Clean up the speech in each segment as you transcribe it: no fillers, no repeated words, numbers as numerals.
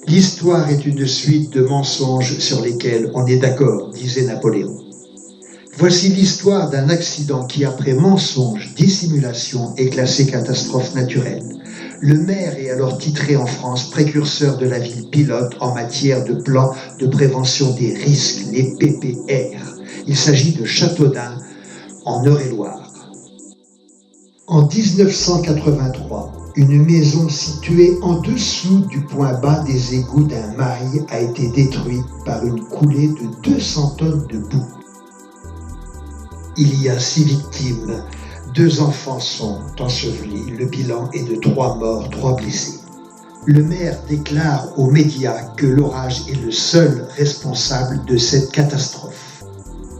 L'histoire est une suite de mensonges sur lesquels on est d'accord, disait Napoléon. Voici l'histoire d'un accident qui, après mensonge, dissimulation, est classé catastrophe naturelle. Le maire est alors titré en France précurseur de la ville pilote en matière de plan de prévention des risques, les PPR. Il s'agit de Châteaudun, en Eure-et-Loir. En 1983, une maison située en dessous du point bas des égouts d'un mail a été détruite par une coulée de 200 tonnes de boue. Il y a 6 victimes, 2 enfants sont ensevelis, le bilan est de 3 morts, 3 blessés. Le maire déclare aux médias que l'orage est le seul responsable de cette catastrophe.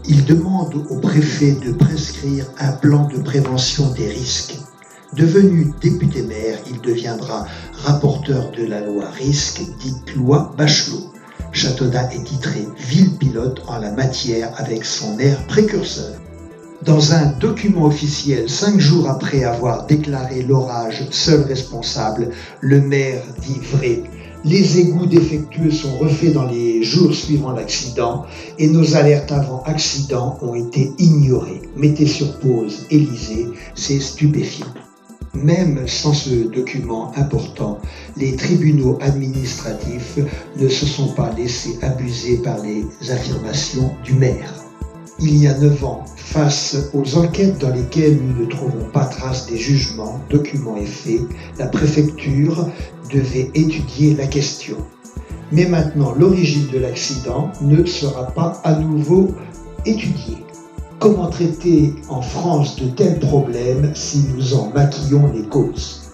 Il demande au préfet de prescrire un plan de prévention des risques. Devenu député-maire, il deviendra rapporteur de la loi risque, dite loi Bachelot. Châteaudun est titré ville pilote en la matière avec son air précurseur. Dans un document officiel, 5 jours après avoir déclaré l'orage seul responsable, le maire dit vrai. Les égouts défectueux sont refaits dans les jours suivant l'accident et nos alertes avant accident ont été ignorées. Mettez sur pause, Élysée, c'est stupéfiant. Même sans ce document important, les tribunaux administratifs ne se sont pas laissés abuser par les affirmations du maire. Il y a 9 ans, face aux enquêtes dans lesquelles nous ne trouvons pas trace des jugements, documents et faits, la préfecture devait étudier la question. Mais maintenant, l'origine de l'accident ne sera pas à nouveau étudiée. Comment traiter en France de tels problèmes si nous en maquillons les causes?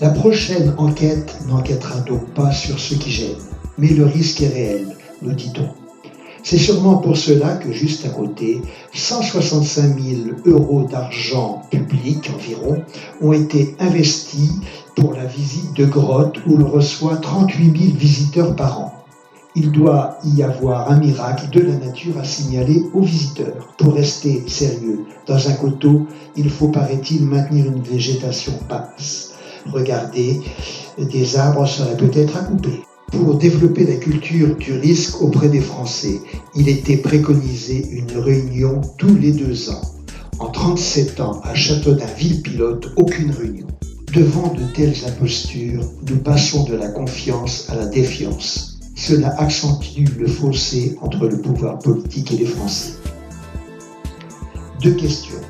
La prochaine enquête n'enquêtera donc pas sur ce qui gêne, mais le risque est réel, nous dit-on. C'est sûrement pour cela que juste à côté, 165 000 € d'argent public environ ont été investis pour la visite de grottes où l'on reçoit 38 000 visiteurs par an. Il doit y avoir un miracle de la nature à signaler aux visiteurs. Pour rester sérieux, dans un coteau, il faut, paraît-il, maintenir une végétation basse. Regardez, des arbres seraient peut-être à couper. Pour développer la culture du risque auprès des Français, il était préconisé une réunion tous les 2 ans. En 37 ans, à Châteaudun ville pilote, aucune réunion. Devant de telles impostures, nous passons de la confiance à la défiance. Cela accentue le fossé entre le pouvoir politique et les Français. 2 questions.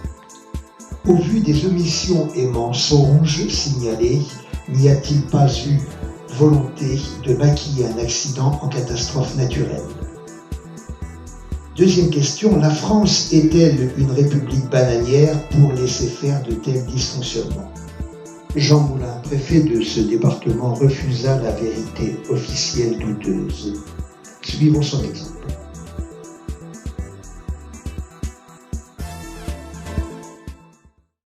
Au vu des omissions et mensonges signalés, n'y a-t-il pas eu volonté de maquiller un accident en catastrophe naturelle? 2e question, la France est-elle une république bananière pour laisser faire de tels dysfonctionnements? Jean Moulin, préfet de ce département, refusa la vérité officielle douteuse. Suivons son exemple.